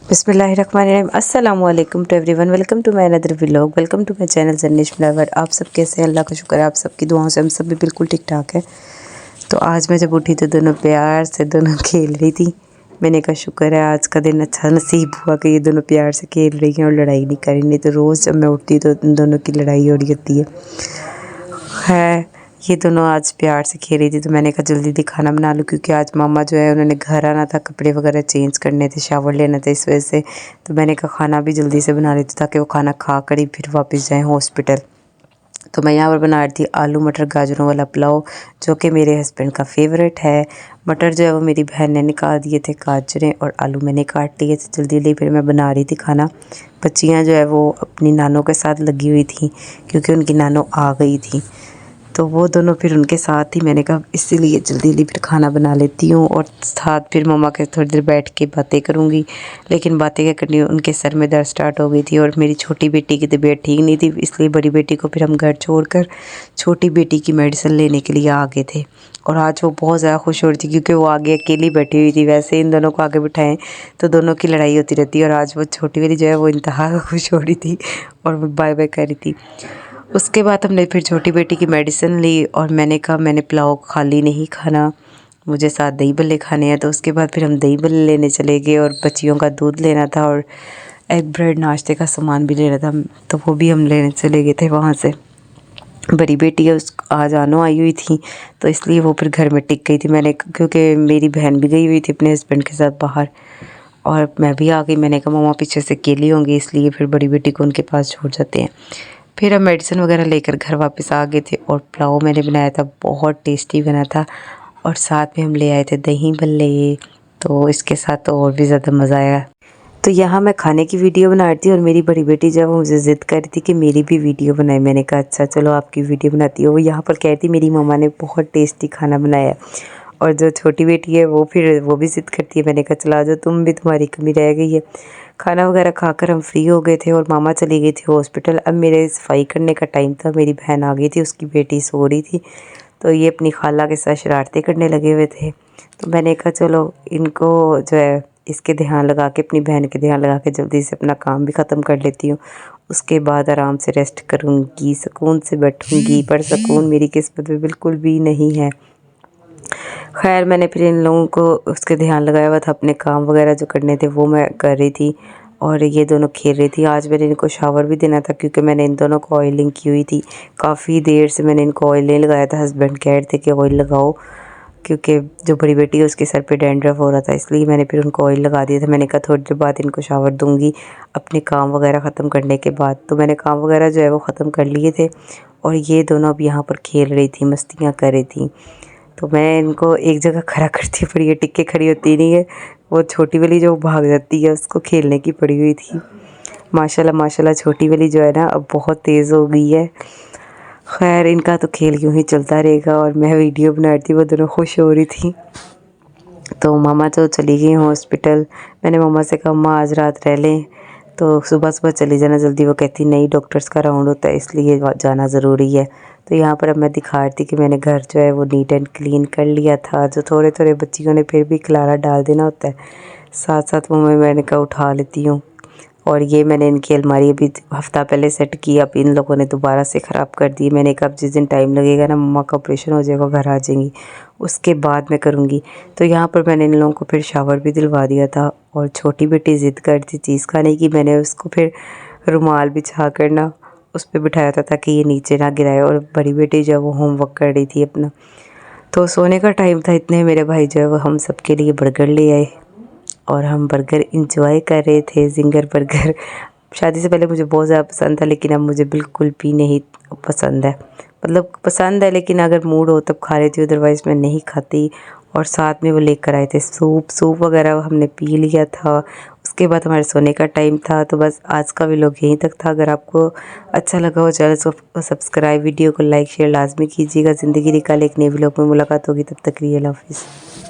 बिस्मिल्लाहिर्रहमानिर्रहीम। अस्सलाम वालेकुम to everyone. Welcome to my another vlog. Welcome to my channel Jannesh flower. आप सब कैसे हैं? अल्लाह का शुक्र है, आप सबकी दुआओं से हम सब भी बिल्कुल ठीक ठाक है। तो आज मैं जब उठी तो दोनों प्यार से दोनों खेल रही थी। मैंने कहा शुक्र है आज का दिन अच्छा नसीब हुआ कि ये दोनों प्यार से खेल रही हैं और लड़ाई नहीं कर रही, नहीं तो रोज़ जब मैं उठती तो इन दोनों की लड़ाई हो रही होती है। ये दोनों आज प्यार से खेल रही थी तो मैंने कहा जल्दी जल्दी खाना बना लूँ, क्योंकि आज मामा जो है उन्होंने घर आना था, कपड़े वगैरह चेंज करने थे, शावर लेना था, इस वजह से तो मैंने कहा खाना भी जल्दी से बना लेती ताकि वो खाना खा कर ही फिर वापस जाएँ हॉस्पिटल। तो मैं यहाँ पर बना रही थी आलू मटर गाजरों वाला पुलाव, जो कि मेरे हस्बैंड का फेवरेट है। मटर जो है वो मेरी बहन ने निकाल दिए थे, गाजरें और आलू मैंने काट लिए थे जल्दी जल्दी। फिर मैं बना रही थी खाना। बच्चियाँ जो है वो अपनी नानों के साथ लगी हुई थी, क्योंकि उनकी नानों आ गई थी, तो वो दोनों फिर उनके साथ ही मैंने कहा इसीलिए जल्दी जल्दी फिर खाना बना लेती हूँ और साथ फिर मम्मा के थोड़ी देर बैठ के बातें करूँगी। लेकिन बातें क्या करनी, उनके सर में दर्द स्टार्ट हो गई थी और मेरी छोटी बेटी की तबीयत ठीक नहीं थी, इसलिए बड़ी बेटी को फिर हम घर छोड़कर छोटी बेटी की मेडिसिन लेने के लिए आ गए थे। और आज वो बहुत ज़्यादा खुश हो रही थी, क्योंकि वो आगे अकेली बैठी हुई थी। वैसे इन दोनों को आगे बिठाएं तो दोनों की लड़ाई होती रहती है, और आज वो छोटी वाली जो है वो इंतहा खुश हो रही थी और बाय बाय कर रही थी। उसके बाद हमने फिर छोटी बेटी की मेडिसिन ली और मैंने कहा मैंने पुलाव खाली नहीं खाना, मुझे साथ दही भल्ले खाने हैं। तो उसके बाद फिर हम दही भल्ले लेने चले गए और बच्चियों का दूध लेना था और एग ब्रेड नाश्ते का सामान भी लेना था, तो वो भी हम लेने चले गए थे वहाँ से। बड़ी बेटी है उस आज आनो आई हुई थी, तो इसलिए वो फिर घर में टिक गई थी। मैंने क्योंकि मेरी बहन भी गई हुई थी अपने हस्बैंड के साथ बाहर और मैं भी आ गई। मैंने कहा मम्मा पीछे से अकेली होंगी, इसलिए फिर बड़ी बेटी को उनके पास छोड़ जाते हैं। फिर हम मेडिसिन वगैरह लेकर घर वापस आ गए थे और पुलाव मैंने बनाया था, बहुत टेस्टी बना था। और साथ में हम ले आए थे दही भल्ले, तो इसके साथ तो और भी ज़्यादा मज़ा आया। तो यहाँ मैं खाने की वीडियो बना रही थी और मेरी बड़ी बेटी जब वो मुझे ज़िद कर रही थी कि मेरी भी वीडियो बनाए, मैंने कहा अच्छा चलो आपकी वीडियो बनाती हो। वो यहाँ पर कह रही थी मेरी मम्मा ने बहुत टेस्टी खाना बनाया। और जो छोटी बेटी है वो भी ज़िद करती है। मैंने कहा चला जाओ तुम भी, तुम्हारी कमी रह गई है। खाना वगैरह खाकर हम फ्री हो गए थे और मामा चली गई थी हॉस्पिटल। अब मेरे सफाई करने का टाइम था, मेरी बहन आ गई थी, उसकी बेटी सो रही थी, तो ये अपनी खाला के साथ शरारतें करने लगे हुए थे। तो मैंने कहा चलो इनको जो है इसके ध्यान लगा के, अपनी बहन के ध्यान लगा के जल्दी से अपना काम भी ख़त्म कर लेती हूँ। उसके बाद आराम से रेस्ट करूँगी, सुकून से बैठूँगी, पर सुकून मेरी किस्मत में बिल्कुल भी नहीं है। खैर मैंने फिर इन लोगों को उसके ध्यान लगाया हुआ था, अपने काम वगैरह जो करने थे वो मैं कर रही थी और ये दोनों खेल रही थी। आज मैंने इनको शावर भी देना था, क्योंकि मैंने इन दोनों को ऑयलिंग की हुई थी। काफ़ी देर से मैंने इनको ऑयल नहीं लगाया था, हस्बैंड कह रहे थे कि ऑयल लगाओ, क्योंकि जो बड़ी बेटी है उसके सर पे डैंड्रफ हो रहा था, इसलिए मैंने फिर उनको ऑयल लगा दिया था। मैंने कहा थोड़ी देर बाद इनको शावर दूंगी अपने काम वगैरह ख़त्म करने के बाद। तो मैंने काम वगैरह जो है वो ख़त्म कर लिए थे और ये दोनों अब यहाँ पर खेल रही थी, मस्तियाँ कर रही थी। तो मैं इनको एक जगह खड़ा करती हूँ, पर ये टिक के खड़ी होती नहीं है। वो छोटी वाली जो भाग जाती है उसको खेलने की पड़ी हुई थी। माशाल्लाह माशाल्लाह छोटी वाली जो है ना अब बहुत तेज़ हो गई है। खैर इनका तो खेल यूँ ही चलता रहेगा और मैं वीडियो बना रही थी, वो दोनों खुश हो रही थी। तो मामा तो चली गई हॉस्पिटल। मैंने मम्मा से कहा माँ आज रात रह लें, तो सुबह सुबह चली जाना जल्दी। वो कहती नहीं डॉक्टर्स का राउंड होता है इसलिए जाना ज़रूरी है। तो यहाँ पर अब मैं दिखा रही थी कि मैंने घर जो है वो नीट एंड क्लीन कर लिया था। जो थोड़े थोड़े बच्चियों ने फिर भी खलारा डाल देना होता है, साथ साथ वो मैंने कहा उठा लेती हूँ। और ये मैंने इनकी अलमारी अभी हफ़्ता पहले सेट की, अब इन लोगों ने दोबारा से ख़राब कर दी। मैंने कहा अब जिस दिन टाइम लगेगा ना, मम्मा का ऑपरेशन हो जाएगा, घर आ जाएंगी, उसके बाद मैं करूँगी। तो यहाँ पर मैंने इन लोगों को फिर शावर भी दिलवा दिया था और छोटी बेटी ज़िद कर थी चीज़ खाने की, मैंने उसको फिर रुमाल बिछा कर ना उस पर बिठाया था ताकि ये नीचे ना गिराए। और बड़ी बेटी जो है वो होमवर्क कर रही थी अपना। तो सोने का टाइम था, इतने मेरे भाई जो है वो हम सबके लिए बर्गर ले आए और हम बर्गर इंजॉय कर रहे थे। जिंगर बर्गर शादी से पहले मुझे बहुत ज़्यादा पसंद था, लेकिन अब मुझे बिल्कुल भी नहीं पसंद है। मतलब पसंद है लेकिन अगर मूड हो तब खा लेती हूँ, अदरवाइज़ मैं नहीं खाती। और साथ में वो लेकर आए थे सूप वगैरह, हमने पी लिया था। उसके बाद हमारे सोने का टाइम था। तो बस आज का व्लॉग यहीं तक था। अगर आपको अच्छा लगा हो चैनल को सब्सक्राइब, वीडियो को लाइक शेयर लाजमी कीजिएगा। ज़िंदगी निकाले एक नए व्लॉग में मुलाकात होगी, तब तक के लिए अल्लाह हाफ़िज़।